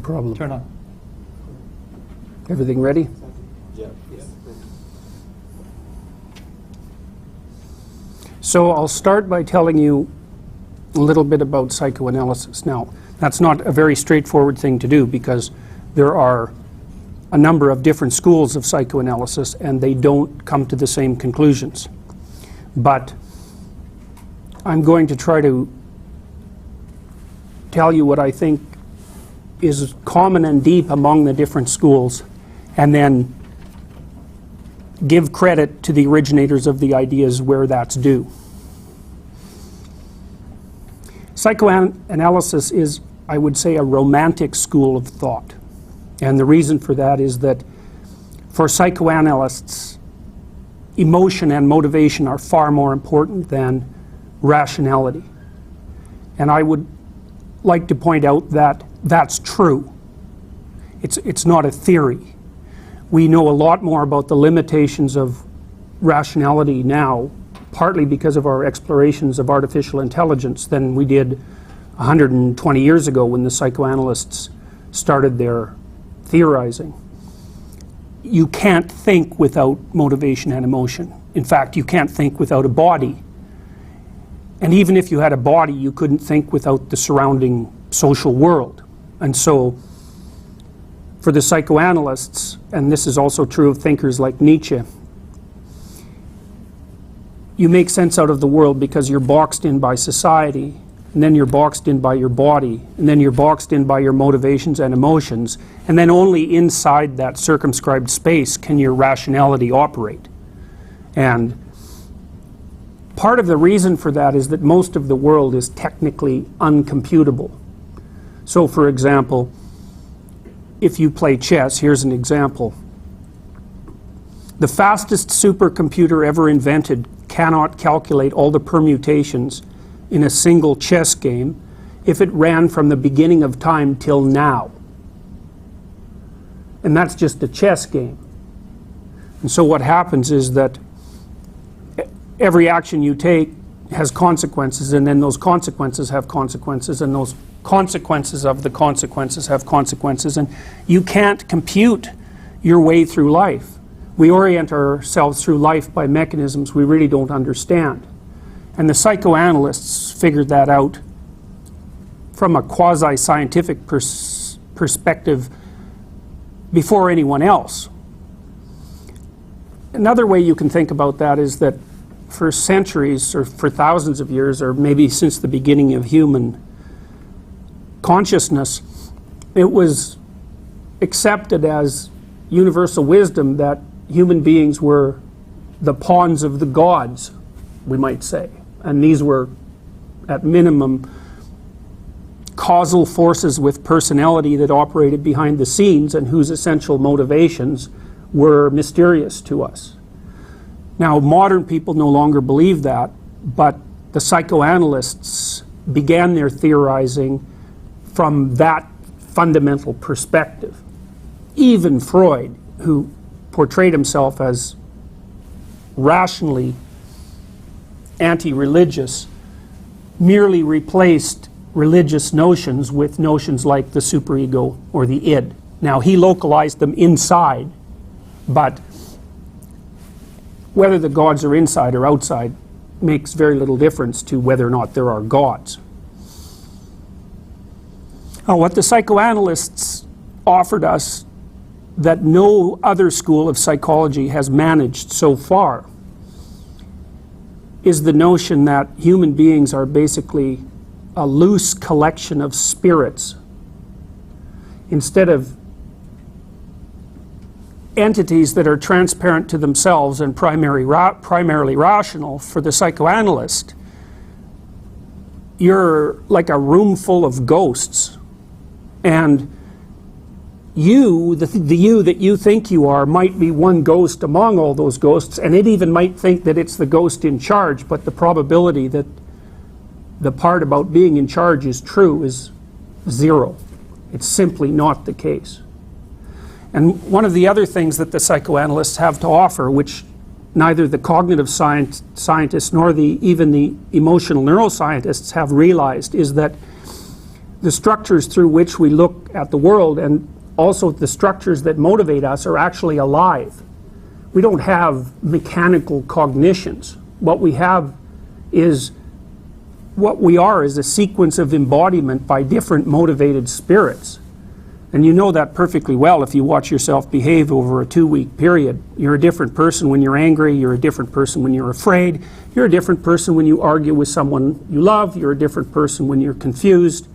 problem. Turn on. Everything ready? Yeah. Yes. So I'll start by telling you a little bit about psychoanalysis. Now, that's not a very straightforward thing to do because there are a number of different schools of psychoanalysis and they don't come to the same conclusions. But I'm going to try to tell you what I think is common and deep among the different schools, and then give credit to the originators of the ideas where that's due. Psychoanalysis is, I would say, a romantic school of thought. And the reason for that is that for psychoanalysts, emotion and motivation are far more important than rationality. And I would like to point out that that's true. It's not a theory. We know a lot more about the limitations of rationality now, partly because of our explorations of artificial intelligence, than we did 120 years ago when the psychoanalysts started their theorizing. You can't think without motivation and emotion. In fact, you can't think without a body. And even if you had a body, you couldn't think without the surrounding social world. And so, for the psychoanalysts, and this is also true of thinkers like Nietzsche, you make sense out of the world because you're boxed in by society, and then you're boxed in by your body, and then you're boxed in by your motivations and emotions, and then only inside that circumscribed space can your rationality operate. And part of the reason for that is that most of the world is technically uncomputable. So, for example, if you play chess, here's an example. The fastest supercomputer ever invented cannot calculate all the permutations in a single chess game if it ran from the beginning of time till now. And that's just a chess game. And so what happens is that every action you take has consequences, and then those consequences have consequences, and those consequences of the consequences have consequences, and you can't compute your way through life. We orient ourselves through life by mechanisms we really don't understand. And the psychoanalysts figured that out from a quasi-scientific perspective before anyone else. Another way you can think about that is that for centuries, or for thousands of years, or maybe since the beginning of human consciousness, it was accepted as universal wisdom that human beings were the pawns of the gods, we might say. And these were, at minimum, causal forces with personality that operated behind the scenes and whose essential motivations were mysterious to us. Now, modern people no longer believe that, but the psychoanalysts began their theorizing from that fundamental perspective. Even Freud, who portrayed himself as rationally anti-religious, merely replaced religious notions with notions like the superego or the id. Now, he localized them inside, but whether the gods are inside or outside makes very little difference to whether or not there are gods. Now, what the psychoanalysts offered us that no other school of psychology has managed so far is the notion that human beings are basically a loose collection of spirits. Instead of entities that are transparent to themselves and primarily rational, for the psychoanalyst, you're like a room full of ghosts. And you, the you that you think you are, might be one ghost among all those ghosts, and it even might think that it's the ghost in charge, but the probability that the part about being in charge is true is zero. It's simply not the case. And one of the other things that the psychoanalysts have to offer, which neither the cognitive scientists nor even the emotional neuroscientists have realized, is that the structures through which we look at the world and also the structures that motivate us are actually alive. We don't have mechanical cognitions. What we have is, what we are is a sequence of embodiment by different motivated spirits. And you know that perfectly well if you watch yourself behave over a 2-week period. You're a different person when you're angry, you're a different person when you're afraid, you're a different person when you argue with someone you love, you're a different person when you're confused.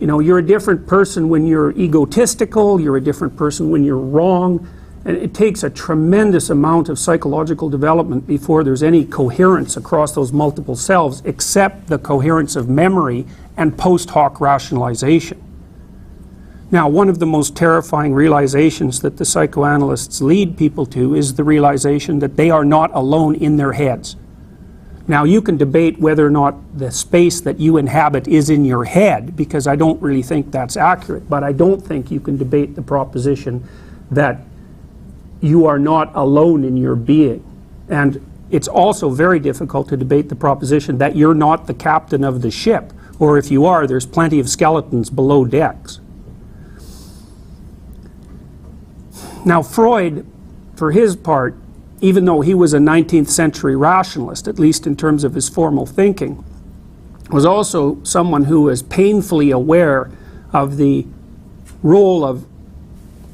You know, you're a different person when you're egotistical, you're a different person when you're wrong. And it takes a tremendous amount of psychological development before there's any coherence across those multiple selves, except the coherence of memory and post hoc rationalization. Now, one of the most terrifying realizations that the psychoanalysts lead people to is the realization that they are not alone in their heads. Now, you can debate whether or not the space that you inhabit is in your head, because I don't really think that's accurate, but I don't think you can debate the proposition that you are not alone in your being. And it's also very difficult to debate the proposition that you're not the captain of the ship, or if you are, there's plenty of skeletons below decks. Now, Freud, for his part, even though he was a 19th century rationalist, at least in terms of his formal thinking, was also someone who was painfully aware of the role of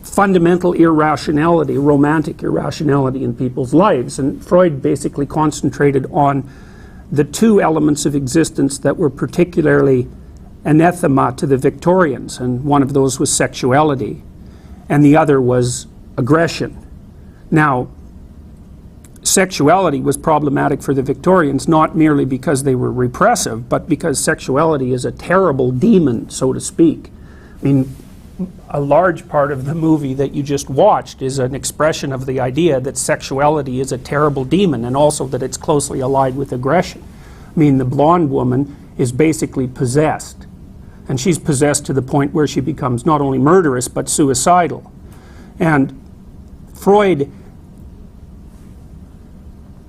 fundamental irrationality, romantic irrationality in people's lives. And Freud basically concentrated on the two elements of existence that were particularly anathema to the Victorians, and one of those was sexuality, and the other was aggression. Now, sexuality was problematic for the Victorians, not merely because they were repressive, but because sexuality is a terrible demon, so to speak. I mean, a large part of the movie that you just watched is an expression of the idea that sexuality is a terrible demon, and also that it's closely allied with aggression. I mean, the blonde woman is basically possessed, and she's possessed to the point where she becomes not only murderous but suicidal. And Freud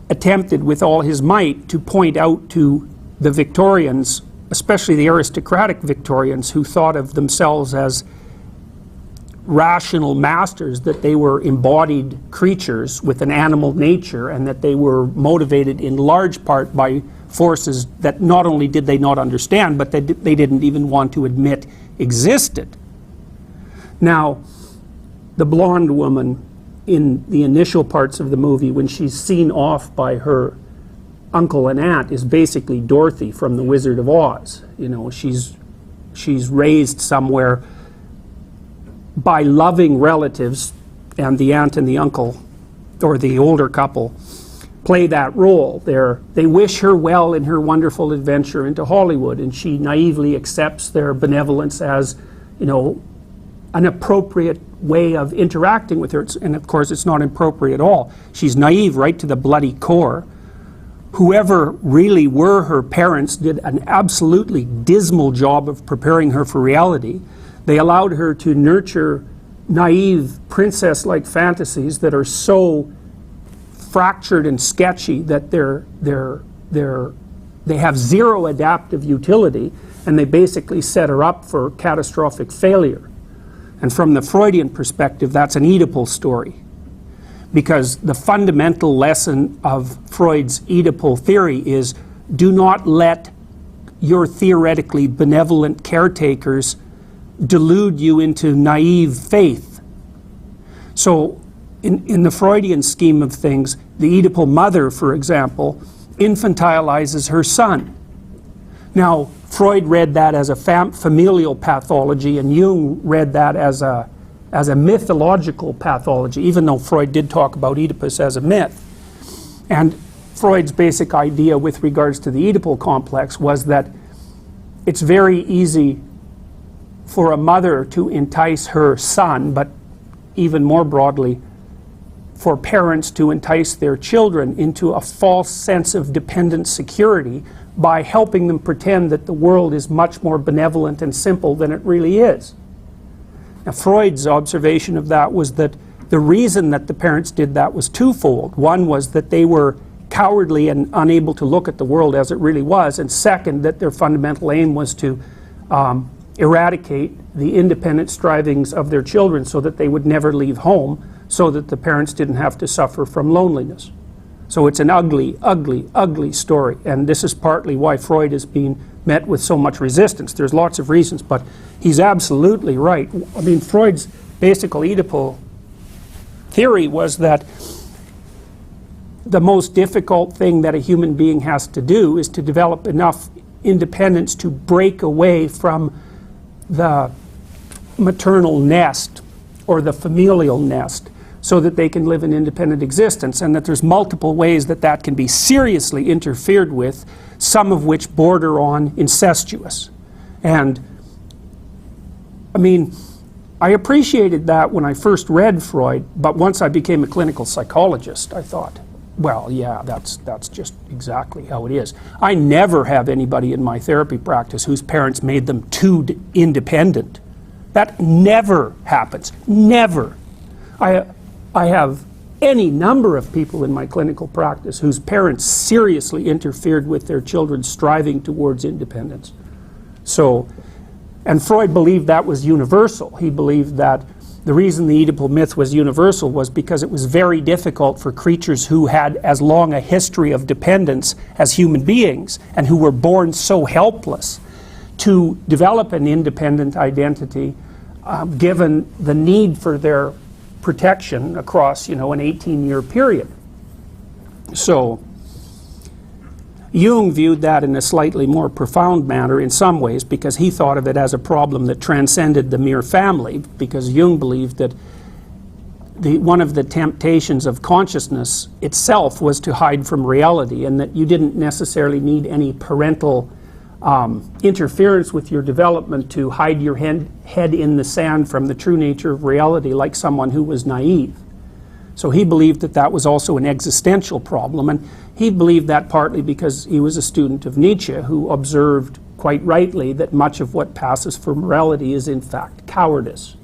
attempted with all his might to point out to the Victorians, especially the aristocratic Victorians, who thought of themselves as rational masters, that they were embodied creatures with an animal nature, and that they were motivated in large part by forces that not only did they not understand, but they didn't even want to admit existed. Now, the blonde woman in the initial parts of the movie, when she's seen off by her uncle and aunt, is basically Dorothy from The Wizard of Oz. You know, she's raised somewhere by loving relatives, and the aunt and the uncle, or the older couple, play that role. They wish her well in her wonderful adventure into Hollywood, and she naively accepts their benevolence as, you know, an appropriate way of interacting with her. And of course, it's not appropriate at all. She's naive right to the bloody core. Whoever really were her parents did an absolutely dismal job of preparing her for reality. They allowed her to nurture naive princess-like fantasies that are so fractured and sketchy that they have zero adaptive utility, and they basically set her up for catastrophic failure. And from the Freudian perspective, that's an Oedipal story, because the fundamental lesson of Freud's Oedipal theory is, do not let your theoretically benevolent caretakers delude you into naive faith. So in the Freudian scheme of things, the Oedipal mother, for example, infantilizes her son. Now, Freud read that as a familial pathology, and Jung read that as a mythological pathology, even though Freud did talk about Oedipus as a myth. And Freud's basic idea with regards to the Oedipal complex was that it's very easy for a mother to entice her son, but even more broadly, for parents to entice their children into a false sense of dependent security by helping them pretend that the world is much more benevolent and simple than it really is. Now, Freud's observation of that was that the reason that the parents did that was twofold. One was that they were cowardly and unable to look at the world as it really was, and second, that their fundamental aim was to eradicate the independent strivings of their children so that they would never leave home, so that the parents didn't have to suffer from loneliness. So it's an ugly, ugly, ugly story, and this is partly why Freud is being met with so much resistance. There's lots of reasons, but he's absolutely right. I mean, Freud's basic Oedipal theory was that the most difficult thing that a human being has to do is to develop enough independence to break away from the maternal nest or the familial nest so that they can live an independent existence, and that there's multiple ways that that can be seriously interfered with, some of which border on incestuous. And I mean, I appreciated that when I first read Freud, but once I became a clinical psychologist, I thought, well, yeah, that's just exactly how it is. I never have anybody in my therapy practice whose parents made them too independent. That never happens. Never. I have any number of people in my clinical practice whose parents seriously interfered with their children striving towards independence. So, and Freud believed that was universal. He believed that the reason the Oedipal myth was universal was because it was very difficult for creatures who had as long a history of dependence as human beings and who were born so helpless to develop an independent identity given the need for their protection across, an 18-year period. So Jung viewed that in a slightly more profound manner in some ways, because he thought of it as a problem that transcended the mere family, because Jung believed that one of the temptations of consciousness itself was to hide from reality, and that you didn't necessarily need any parental interference with your development to hide your head in the sand from the true nature of reality, like someone who was naive. So he believed that that was also an existential problem, and he believed that partly because he was a student of Nietzsche, who observed quite rightly that much of what passes for morality is in fact cowardice.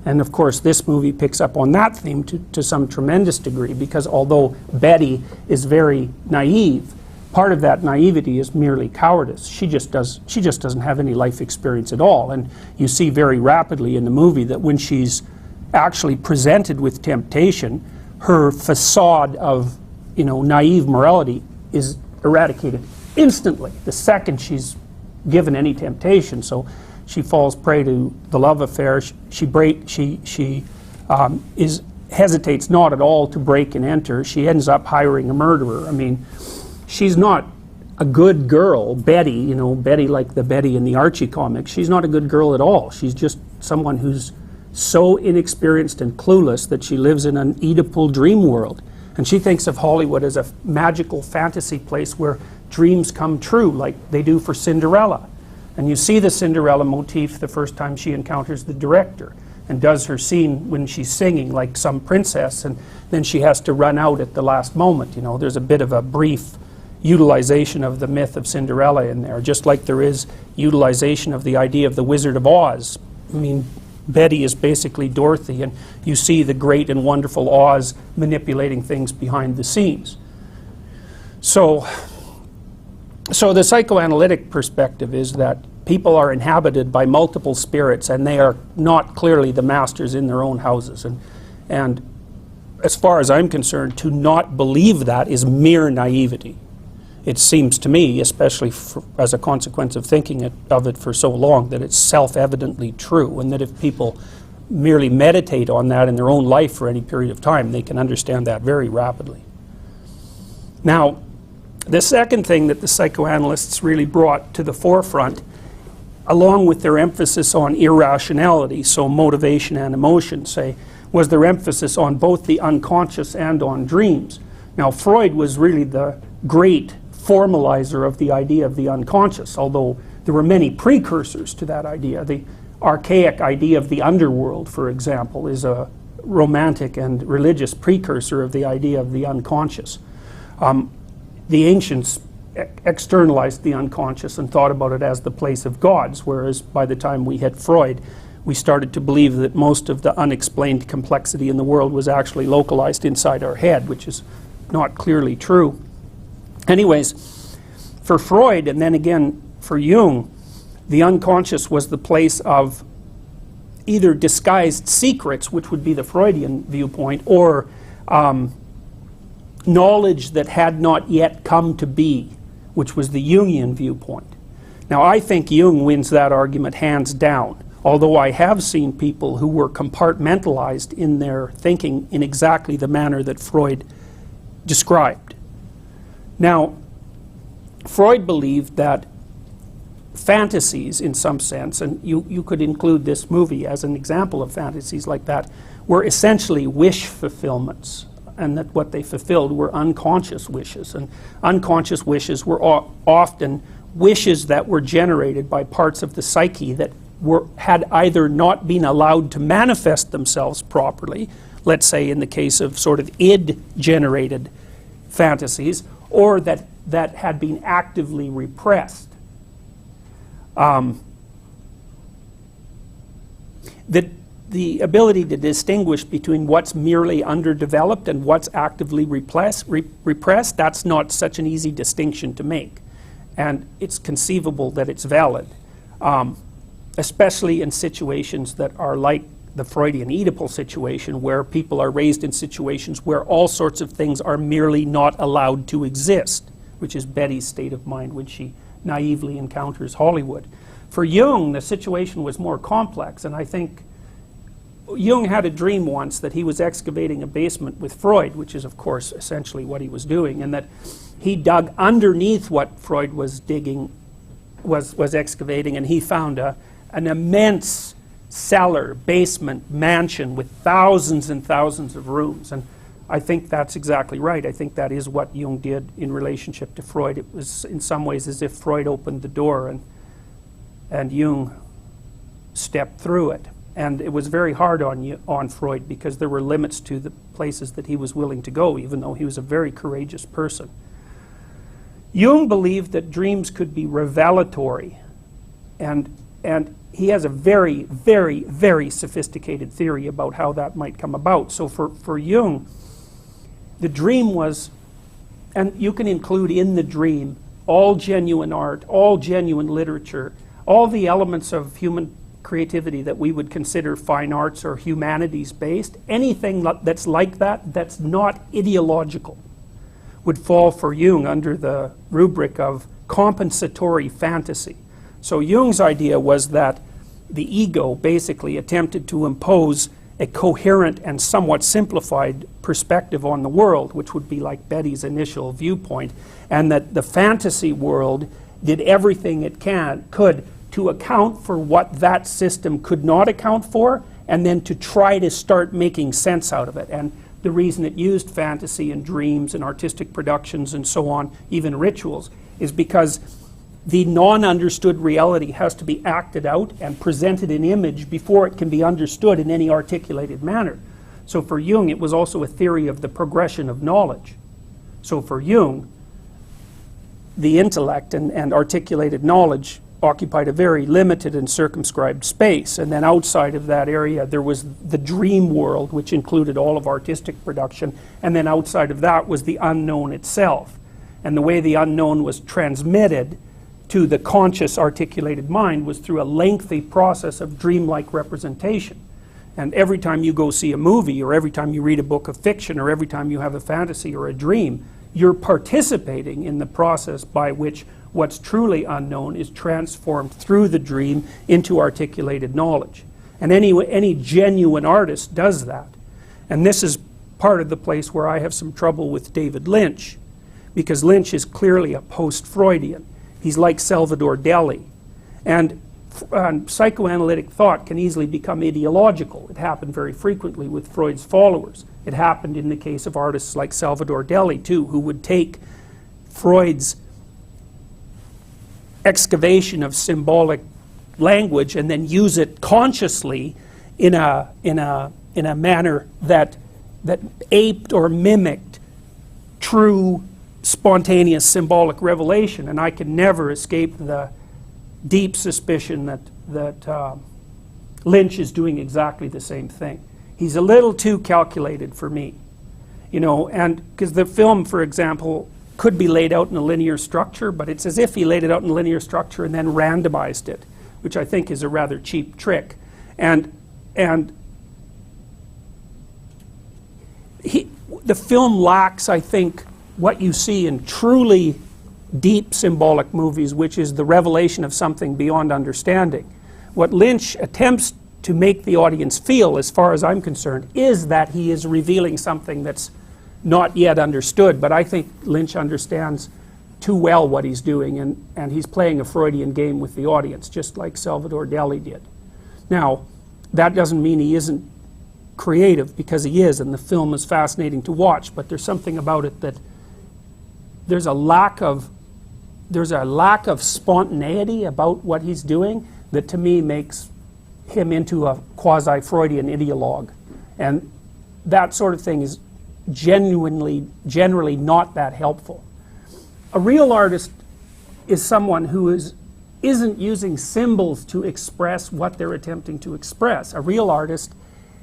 And of course this movie picks up on that theme to some tremendous degree, because although Betty is very naive, part of that naivety is merely cowardice. She just doesn't have any life experience at all. And you see very rapidly in the movie that when she's actually presented with temptation, her facade of naive morality is eradicated instantly the second she's given any temptation. So she falls prey to the love affair. She hesitates not at all to break and enter. She ends up hiring a murderer. I mean, she's not a good girl, Betty, Betty like the Betty in the Archie comics. She's not a good girl at all. She's just someone who's so inexperienced and clueless that she lives in an Oedipal dream world. And she thinks of Hollywood as a magical fantasy place where dreams come true, like they do for Cinderella. And you see the Cinderella motif the first time she encounters the director and does her scene when she's singing like some princess, and then she has to run out at the last moment. There's a bit of a brief utilization of the myth of Cinderella in there, just like there is utilization of the idea of the Wizard of Oz. I mean, Betty is basically Dorothy, and you see the great and wonderful Oz manipulating things behind the scenes. So the psychoanalytic perspective is that people are inhabited by multiple spirits, and they are not clearly the masters in their own houses. And as far as I'm concerned, to not believe that is mere naivety. It seems to me, especially as a consequence of thinking of it for so long, that it's self-evidently true, and that if people merely meditate on that in their own life for any period of time, they can understand that very rapidly. Now, the second thing that the psychoanalysts really brought to the forefront, along with their emphasis on irrationality, so motivation and emotion, was their emphasis on both the unconscious and on dreams. Now, Freud was really the great formalizer of the idea of the unconscious, although there were many precursors to that idea. The archaic idea of the underworld, for example, is a romantic and religious precursor of the idea of the unconscious. The ancients externalized the unconscious and thought about it as the place of gods, whereas by the time we hit Freud, we started to believe that most of the unexplained complexity in the world was actually localized inside our head, which is not clearly true. Anyways, for Freud, and then again for Jung, the unconscious was the place of either disguised secrets, which would be the Freudian viewpoint, or knowledge that had not yet come to be, which was the Jungian viewpoint. Now, I think Jung wins that argument hands down, although I have seen people who were compartmentalized in their thinking in exactly the manner that Freud described. Now, Freud believed that fantasies, in some sense, and you could include this movie as an example of fantasies like that, were essentially wish fulfillments, and that what they fulfilled were unconscious wishes. And unconscious wishes were often wishes that were generated by parts of the psyche that had either not been allowed to manifest themselves properly, let's say in the case of sort of id-generated fantasies, or that had been actively repressed. The ability to distinguish between what's merely underdeveloped and what's actively repressed, that's not such an easy distinction to make. And it's conceivable that it's valid, especially in situations that are like the Freudian Oedipal situation, where people are raised in situations where all sorts of things are merely not allowed to exist, which is Betty's state of mind when she naively encounters Hollywood. For Jung, the situation was more complex, and I think Jung had a dream once that he was excavating a basement with Freud, which is, of course, essentially what he was doing, and that he dug underneath what Freud was digging, was excavating, and he found an immense cellar, basement, mansion with thousands and thousands of rooms. And I think that's exactly right. I think that is what Jung did in relationship to Freud. It was in some ways as if Freud opened the door and Jung stepped through it. And it was very hard on Freud because there were limits to the places that he was willing to go, even though he was a very courageous person. Jung believed that dreams could be revelatory, and he has a very, very, very sophisticated theory about how that might come about. So for Jung, the dream was, and you can include in the dream all genuine art, all genuine literature, all the elements of human creativity that we would consider fine arts or humanities based, anything that's like that, that's not ideological, would fall for Jung under the rubric of compensatory fantasy. So Jung's idea was that the ego basically attempted to impose a coherent and somewhat simplified perspective on the world, which would be like Betty's initial viewpoint, and that the fantasy world did everything it could to account for what that system could not account for, and then to try to start making sense out of it. And the reason it used fantasy and dreams and artistic productions and so on, even rituals, is because the non-understood reality has to be acted out and presented in image before it can be understood in any articulated manner. So for Jung, it was also a theory of the progression of knowledge. So for Jung, the intellect and articulated knowledge occupied a very limited and circumscribed space, and then outside of that area there was the dream world, which included all of artistic production, and then outside of that was the unknown itself. And the way the unknown was transmitted to the conscious articulated mind was through a lengthy process of dreamlike representation. And every time you go see a movie, or every time you read a book of fiction, or every time you have a fantasy or a dream, you're participating in the process by which what's truly unknown is transformed through the dream into articulated knowledge. And any genuine artist does that. And this is part of the place where I have some trouble with David Lynch, because Lynch is clearly a post-Freudian. He's like Salvador Dali. And psychoanalytic thought can easily become ideological. It happened very frequently with Freud's followers. It happened in the case of artists like Salvador Dali, too, who would take Freud's excavation of symbolic language and then use it consciously in a manner that aped or mimicked true spontaneous symbolic revelation. And I can never escape the deep suspicion that Lynch is doing exactly the same thing. He's a little too calculated for me, and because the film, for example, could be laid out in a linear structure, but it's as if he laid it out in a linear structure and then randomized it. which I think is a rather cheap trick. And the film lacks, I think, what you see in truly deep symbolic movies, which is the revelation of something beyond understanding. What Lynch attempts to make the audience feel, as far as I'm concerned, is that he is revealing something that's not yet understood. But I think Lynch understands too well what he's doing, and he's playing a Freudian game with the audience, just like Salvador Dali did. Now, that doesn't mean he isn't creative, because he is, and the film is fascinating to watch, but there's something about it that there's a lack of spontaneity about what he's doing that to me makes him into a quasi-Freudian ideologue. And that sort of thing is generally not that helpful. A real artist is someone who isn't using symbols to express what they're attempting to express. A real artist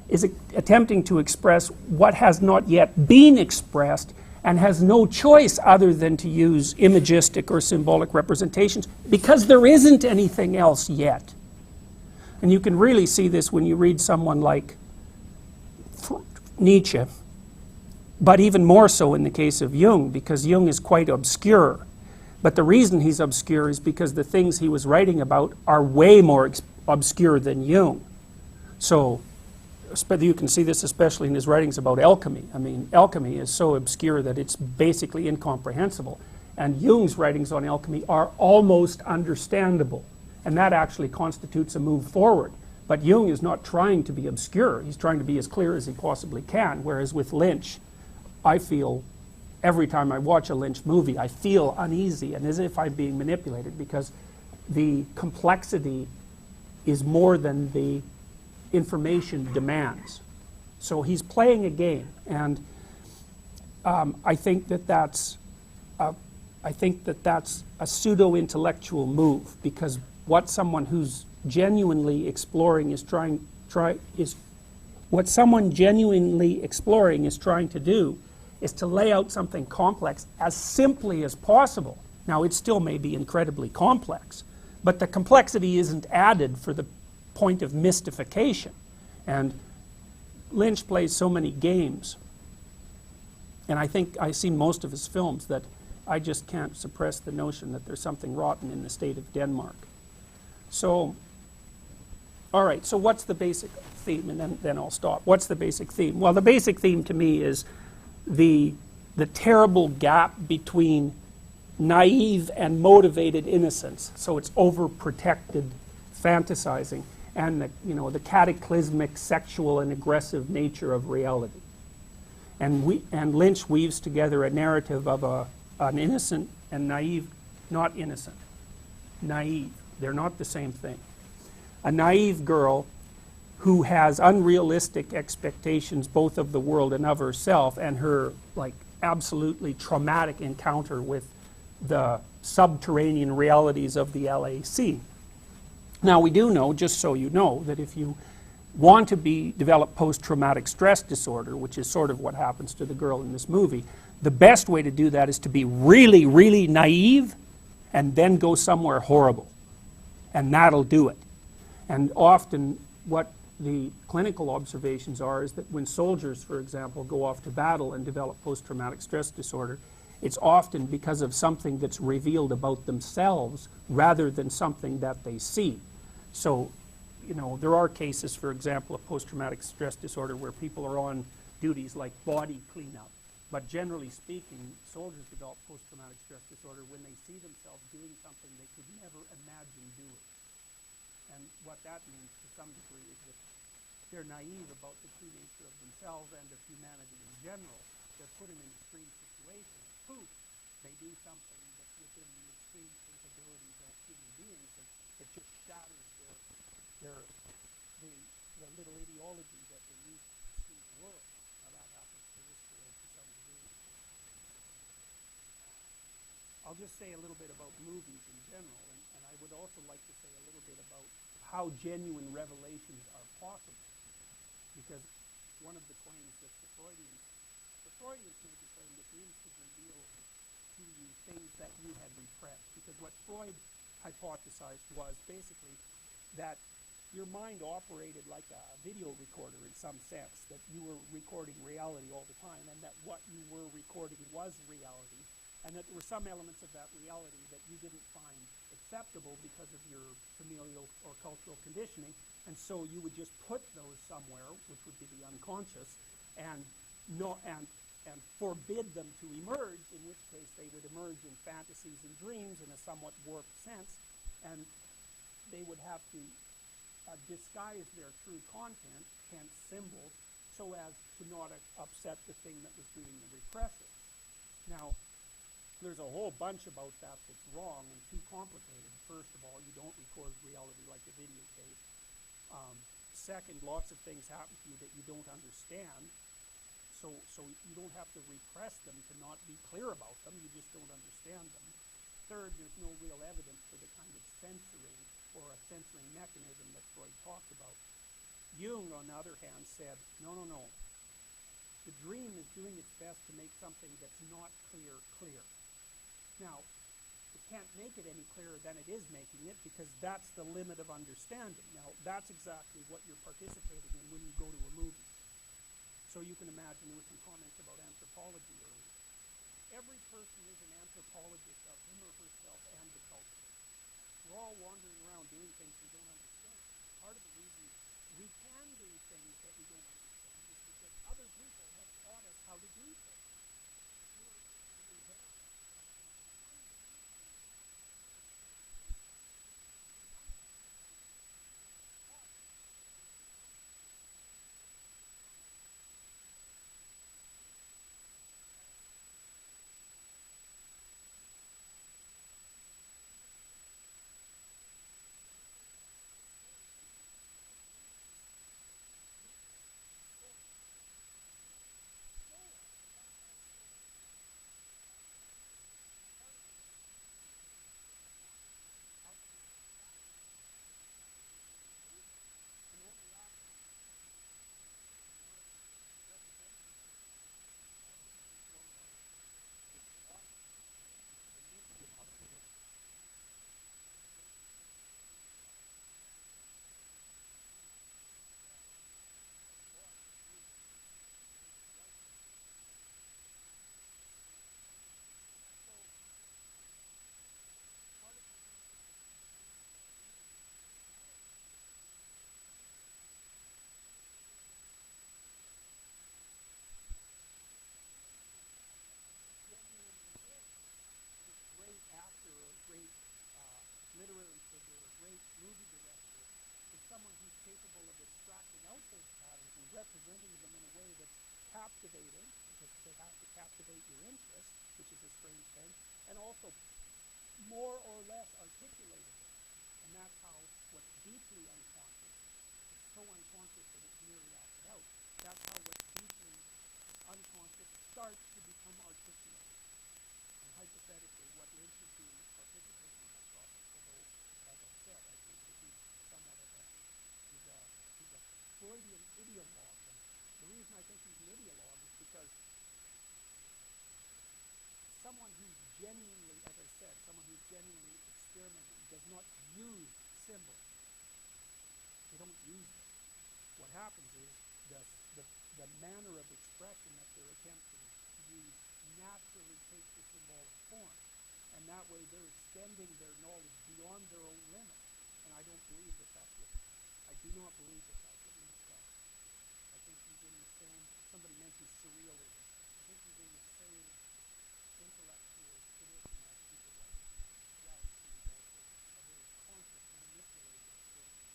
is attempting to express what has not yet been expressed and has no choice other than to use imagistic or symbolic representations because there isn't anything else yet. And you can really see this when you read someone like Nietzsche, but even more so in the case of Jung, because Jung is quite obscure. But the reason he's obscure is because the things he was writing about are way more obscure than Jung. So you can see this especially in his writings about alchemy. I mean, alchemy is so obscure that it's basically incomprehensible. And Jung's writings on alchemy are almost understandable. And that actually constitutes a move forward. But Jung is not trying to be obscure. He's trying to be as clear as he possibly can. Whereas with Lynch, I feel, every time I watch a Lynch movie, I feel uneasy and as if I'm being manipulated, because the complexity is more than the information demands. So he's playing a game, and I think that that's a pseudo-intellectual move, because what someone who's genuinely exploring is trying to do is to lay out something complex as simply as possible. Now, it still may be incredibly complex, but the complexity isn't added for the point of mystification. And Lynch plays so many games, and I think I've seen most of his films, that I just can't suppress the notion that there's something rotten in the state of Denmark. So, all right, so what's the basic theme? And then I'll stop. What's the basic theme? Well, the basic theme to me is the terrible gap between naive and motivated innocence. So it's overprotected fantasizing, and the cataclysmic sexual and aggressive nature of reality. And Lynch weaves together a narrative of an innocent and naive, not innocent, naive. They're not the same thing. A naive girl who has unrealistic expectations both of the world and of herself, and her absolutely traumatic encounter with the subterranean realities of the LAC. Now, we do know, just so you know, that if you want to develop post-traumatic stress disorder, which is sort of what happens to the girl in this movie, the best way to do that is to be really, really naive and then go somewhere horrible. And that'll do it. And often what the clinical observations are is that when soldiers, for example, go off to battle and develop post-traumatic stress disorder, it's often because of something that's revealed about themselves rather than something that they see. So, there are cases, for example, of post-traumatic stress disorder where people are on duties like body cleanup. But generally speaking, soldiers develop post-traumatic stress disorder when they see themselves doing something they could never imagine doing. And what that means to some degree is that they're naive about the true nature of themselves and of humanity in general. They're put in an extreme situation. Poof, they do something that's within the extreme capabilities of human beings, and it just shatters the little ideology that they use to see the world. Now that happens to this world to some degree. I'll just say a little bit about movies in general, and I would also like to say a little bit about how genuine revelations are possible. Because one of the claims that the Freudians made the claim that dreams could reveal to you things that you had repressed. Because what Freud hypothesized was basically that your mind operated like a video recorder in some sense, that you were recording reality all the time, and that what you were recording was reality, and that there were some elements of that reality that you didn't find acceptable because of your familial or cultural conditioning, and so you would just put those somewhere, which would be the unconscious, and forbid them to emerge, in which case they would emerge in fantasies and dreams in a somewhat warped sense, and they would have to disguise their true content, hence symbols, so as to not upset the thing that was doing the repressive. Now, there's a whole bunch about that that's wrong and too complicated. First of all, you don't record reality like a videotape. Second, lots of things happen to you that you don't understand, so you don't have to repress them to not be clear about them, you just don't understand them. Third, there's no real evidence for the kind of censoring or a censoring mechanism that Freud talked about. Jung, on the other hand, said, no. The dream is doing its best to make something that's not clear, clear. Now, it can't make it any clearer than it is making it, because that's the limit of understanding. Now, that's exactly what you're participating in when you go to a movie. So you can imagine there were some comments about anthropology earlier. Every person is an anthropologist of him or herself and the culture. We're all wandering around doing things we don't understand. Part of the reason we can do things that we don't understand is because other people have taught us how to do things. Literary figure, a great movie director, is someone who's capable of abstracting out those patterns and representing them in a way that's captivating, because they have to captivate your interest, which is a strange thing, and also more or less articulated. And that's how what's deeply unconscious, it's so unconscious that it's merely acted out, that's how what's deeply unconscious starts to become articulated. And hypothetically, what you're interested in is participating in that process. Although, as I said, I think that he's somewhat of he's a Freudian ideologue. And the reason I think he's an ideologue is because someone who's genuinely, as I said, someone who's genuinely experimenting does not use symbols. They don't use them. What happens is the manner of expression that they're attempting to use naturally takes the symbolic form. And that way they're extending their knowledge beyond their own limits. And I don't believe that that's what, I do not believe that that's what he's done. I think he's in the same, somebody mentioned surrealism. I think he's in the same intellectual tradition as people like Wells, who is also a very conscious, manipulated person.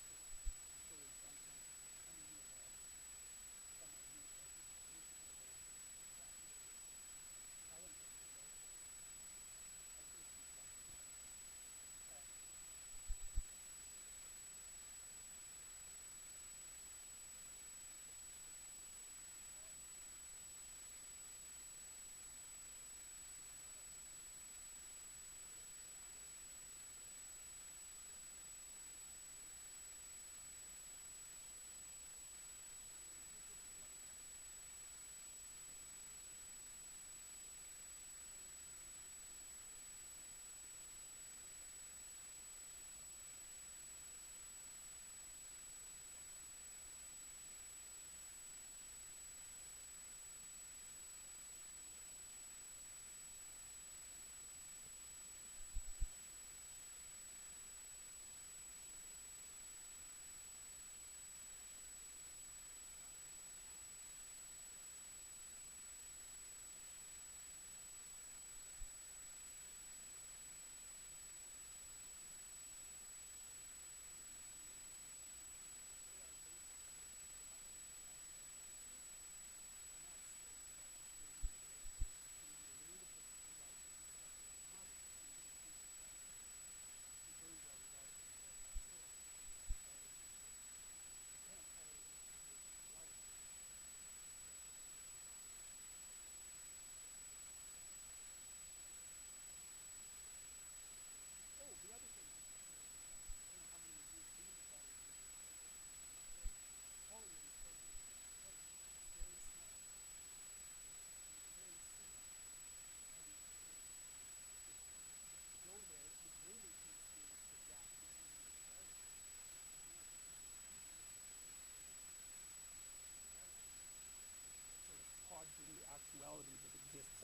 So in some sense, an ideologue, someone who has this political element to it. I think he's like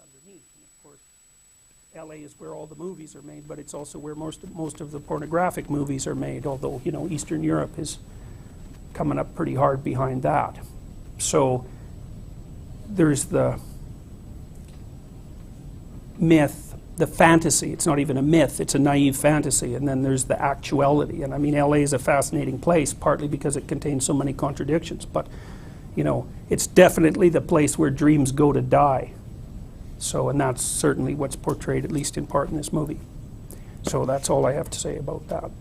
underneath. And of course, LA is where all the movies are made, but it's also where most of the pornographic movies are made, although, you know, Eastern Europe is coming up pretty hard behind that. So there's the myth, the fantasy. It's not even a myth, it's a naive fantasy. And then there's the actuality. And I mean, LA is a fascinating place, partly because it contains so many contradictions. But, you know, it's definitely the place where dreams go to die. So, and that's certainly what's portrayed, at least in part, in this movie. So that's all I have to say about that.